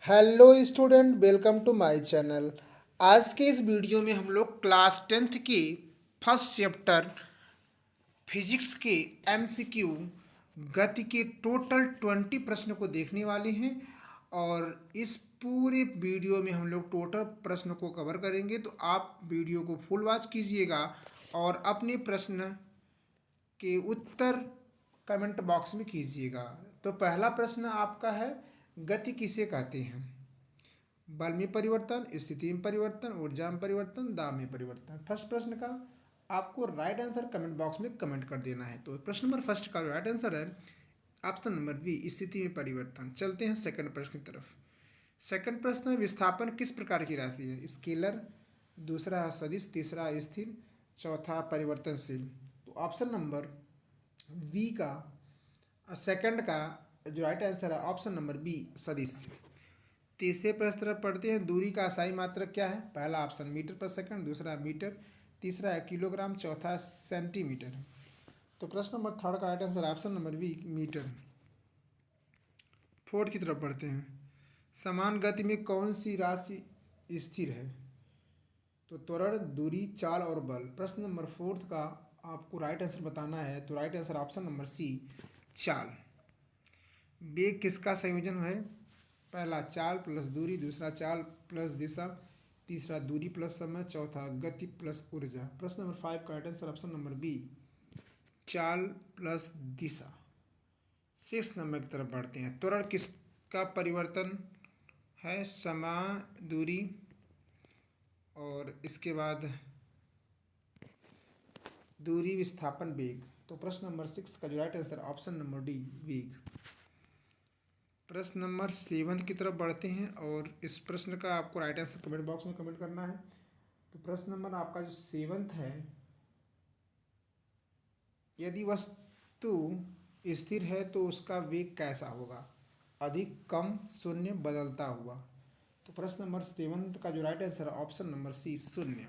Hello student, welcome to my channel. आज के इस वीडियो में हम लोग क्लास 10th के फर्स्ट चैप्टर फिजिक्स के एमसीक्यू गति के टोटल 20 प्रश्न को देखने वाले हैं। और इस पूरे वीडियो में हम लोग टोटल प्रश्न को कवर करेंगे, तो आप वीडियो को फुल वॉच कीजिएगा और अपने प्रश्न के उत्तर कमेंट बॉक्स में कीजिएगा। तो पहला प्रश्न आपका है, गति किसे कहते हैं? बल में परिवर्तन, स्थिति में परिवर्तन, ऊर्जा में परिवर्तन, दाब में परिवर्तन। फर्स्ट प्रश्न का आपको राइट आंसर कमेंट बॉक्स में कमेंट कर देना है। तो प्रश्न नंबर फर्स्ट का राइट आंसर है ऑप्शन नंबर बी, स्थिति में परिवर्तन। चलते हैं सेकंड प्रश्न की तरफ। सेकंड प्रश्न है, विस्थापन किस प्रकार की राशि है? स्केलर, दूसरा है सदिश, तीसरा स्थिर, चौथा परिवर्तनशील। तो ऑप्शन नंबर बी का सेकंड का जो राइट आंसर है ऑप्शन नंबर बी, सदिश। तीसरे प्रश्न तरफ पढ़ते हैं, दूरी का असाई मात्रक क्या है? पहला ऑप्शन मीटर पर सेकंड, दूसरा मीटर, तीसरा है किलोग्राम, चौथा है सेंटीमीटर। तो प्रश्न नंबर थर्ड का right answer option number B, metre. Fourth की तरफ पढ़ते हैं, समान गति में कौन सी राशि स्थिर है? तो त्वरण, दूरी, चाल और बल। प्रश्न नंबर फोर्थ का आपको राइट आंसर बताना है। तो right answer option number C, चाल। वेग किसका संयोजन है? पहला चाल प्लस दूरी, दूसरा चाल प्लस दिशा, तीसरा दूरी प्लस समय, चौथा गति प्लस ऊर्जा। प्रश्न नंबर 5 का right answer option number B, चाल प्लस दिशा। 6 नंबर की तरफ बढ़ते हैं, त्वरण किसका परिवर्तन है? समय, दूरी और इसके बाद दूरी, विस्थापन, वेग। तो प्रश्न नंबर 6 का जो right answer option number D, वेग। प्रश्न नंबर 7 की तरफ बढ़ते हैं और इस प्रश्न का आपको राइट आंसर कमेंट बॉक्स में कमेंट करना है। तो प्रश्न नंबर आपका जो 7 है, यदि वस्तु स्थिर है तो उसका वेग कैसा होगा? अधिक, कम, शून्य, बदलता हुआ। तो प्रश्न नंबर 7 का जो राइट आंसर है ऑप्शन नंबर सी, शून्य।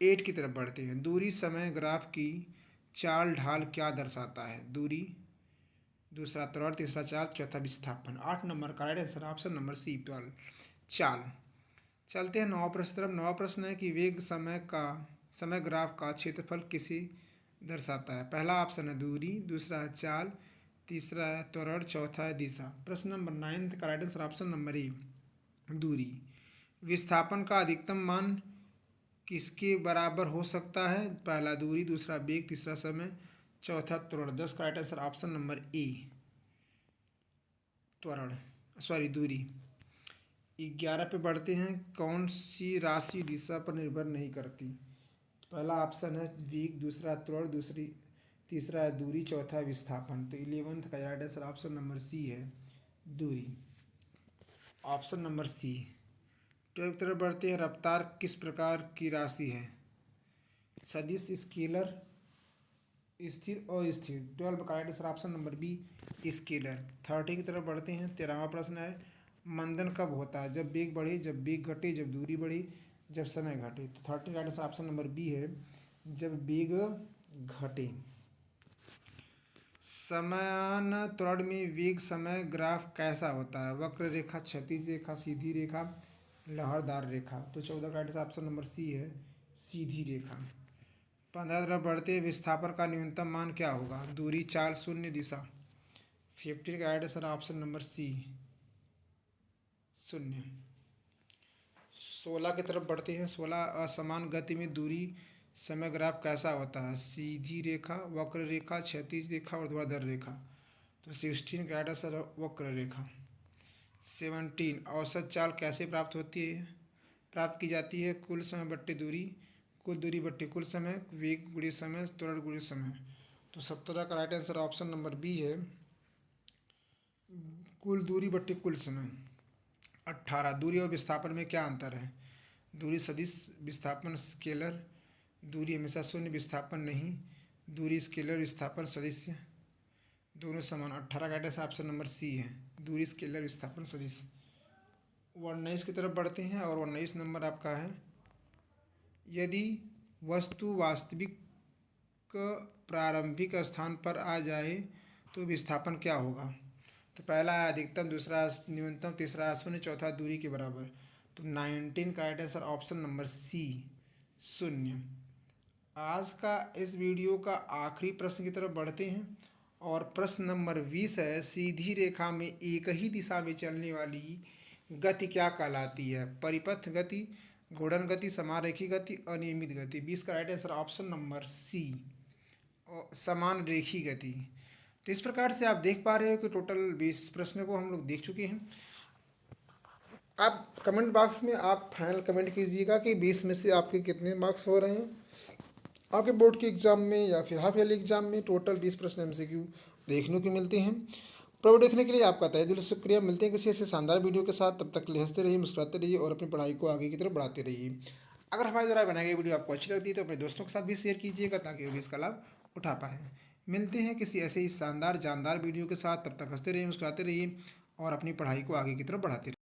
8 की तरफ बढ़ते हैं, दूरी, समय, ग्राफ की चाल ढाल क्या दर्शाता है? दूरी, दूसरा त्वरण, तीसरा चाल, चौथा विस्थापन। 8 नंबर का right answer option number C, 12, चाल। चलते हैं 9 प्रश्न तरफ। 9 प्रश्न है कि वेग समय ग्राफ का क्षेत्रफल किसे दर्शाता है? पहला ऑप्शन है दूरी, दूसरा है चाल, तीसरा है त्वरण, चौथा है दिशा। प्रश्न नंबर 9 का right answer option number A, दूरी। विस्थापन का अधिकतम मान किसके बराबर हो सकता है? पहला दूरी, दूसरा वेग, तीसरा समय, चौथा त्वरण। 10 का right answer option number A, त्वरण, सॉरी दूरी। 11 पे बढ़ते हैं, कौन सी राशि दिशा पर निर्भर नहीं करती? पहला ऑप्शन है वेग, दूसरा त्वरण, तीसरा है दूरी, चौथा है विस्थापन। तो 11th का right answer option number C है, दूरी, ऑप्शन नंबर सी। 12 तरफ बढ़ते हैं, रफ्तार किस प्रकार की राशि है? सदिश, स्केलर, स्थिर और स्थिर। 12 का right answer option number B, scalar. 30 की तरफ बढ़ते हैं, 13वां प्रश्न है, मंदन कब होता है? जब वेग बढ़े, जब वेग घटे, जब दूरी बढ़े, जब समय घटे। तो 30 right answer option number B है, जब वेग घटे। समानांतरण में वेग समय ग्राफ कैसा होता है? वक्र रेखा, क्षैतिज रेखा, सीधी रेखा, लहरदार रेखा। तो 14 का right answer option number C है, सीधी रेखा। 15 तरफ बढ़ते हैं, विस्थापन का न्यूनतम मान क्या होगा? दूरी, चाल, शून्य, दिशा। 15 का right answer option number C, शून्य। 16 की तरफ बढ़ते हैं, 16, असमान गति में दूरी समय ग्राफ कैसा होता है? सीधी रेखा, वक्र रेखा, क्षैतिज रेखा, ऊर्ध्वाधर रेखा। तो 16 का राइट आंसर वक्र रेखा। 17, औसत चाल कैसे प्राप्त की जाती है? कुल समय बट्टे दूरी, कुल दूरी बट्टे कुल समय, वेग गुणे समय, त्वरण गुणे समय। तो 17 का right answer option number B है, कुल दूरी बट्टे कुल समय। 18, दूरी और विस्थापन में क्या अंतर है? दूरी सदिश, विस्थापन स्केलर। दूरी हमेशा शून्य, विस्थापन नहीं। दूरी स्केलर, विस्थापन सदिश, दोनों समान। 18 का आंसर ऑप्शन नंबर सी है, दूरी स्केलर, विस्थापन सदिश। 19 की तरफ बढ़ते हैं और 19 नंबर आपका है, यदि वस्तु वास्तविक प्रारंभिक स्थान पर आ जाए तो विस्थापन क्या होगा? तो पहला है अधिकतम, दूसरा न्यूनतम, तीसरा शून्य, चौथा दूरी के बराबर। तो 19 का right answer option number C, शून्य। आज का इस वीडियो का आखिरी प्रश्न की तरफ बढ़ते हैं और प्रश्न नंबर 20 है, सीधी रेखा में एक ही दिशा में चलने वाली गति क्या कहलाती है? परिपथ गति, घूर्णन गति, समारेखी गति, अनियमित गति। 20 का right answer option number C, समान रेखी गति। तो इस प्रकार से आप देख पा रहे हो कि टोटल 20 प्रश्नों को हम लोग देख चुके हैं। आप कमेंट बॉक्स में आप फाइनल कमेंट कीजिएगा कि 20 में से आपके कितने मार्क्स हो रहे हैं आपके बोर्ड के एग्ज़ाम में या फिर हाफ ईयरली एग्जाम में। टोटल 20 प्रश्न एमसीक्यू देखने को मिलते हैं। प्रभु देखने के लिए आपका तहे दिल से शुक्रिया। मिलते हैं किसी ऐसे शानदार वीडियो के साथ, तब तक हंसते रहिए, मुस्कुराते रहिए और अपनी पढ़ाई को आगे की तरफ बढ़ाते रहिए। अगर हमारे द्वारा बनाई गई वीडियो आपको अच्छी लगती है तो अपने दोस्तों के साथ भी शेयर कीजिएगा ताकि वो भी इसका लाभ उठा पाएँ। मिलते हैं किसी ऐसे ही शानदार जानदार वीडियो के साथ, तब तक हंसते रहिए, मुस्कुराते रहिए और अपनी पढ़ाई को आगे की तरफ बढ़ाते रहिए।